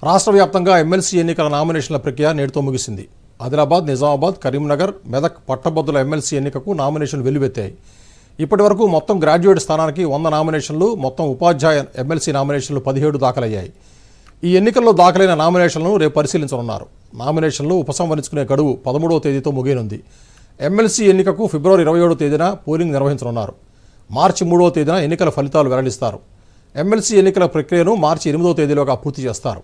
రాష్ట్ర వ్యాప్తంగా ఎమ్మెల్సీ ఎన్నికల నామినేషన్ల ప్రక్రియ నేటితో ముగిసింది. ఆదిలాబాద్, నిజామాబాద్, కరీంనగర్, మెదక్ పట్టభద్రుల ఎమ్మెల్సీ ఎన్నికకు నామినేషన్లు వెల్లువెత్తాయి. ఇప్పటి వరకు మొత్తం గ్రాడ్యుయేట్ స్థానానికి 100 నామినేషన్లు, మొత్తం ఉపాధ్యాయ ఎమ్మెల్సీ నామినేషన్లు 17 దాఖలయ్యాయి. ఈ ఎన్నికల్లో దాఖలైన నామినేషన్లను రేపు పరిశీలించనున్నారు. నామినేషన్లు ఉపసంహరించుకునే గడువు 13వ తేదీతో ముగియనుంది. ఎమ్మెల్సీ ఎన్నికకు ఫిబ్రవరి 27వ తేదీన పోలింగ్ నిర్వహించనున్నారు. మార్చి 3వ తేదీన ఎన్నికల ఫలితాలు వెల్లడిస్తారు. ఎమ్మెల్సీ ఎన్నికల ప్రక్రియను మార్చి 8వ తేదీలోగా పూర్తి చేస్తారు.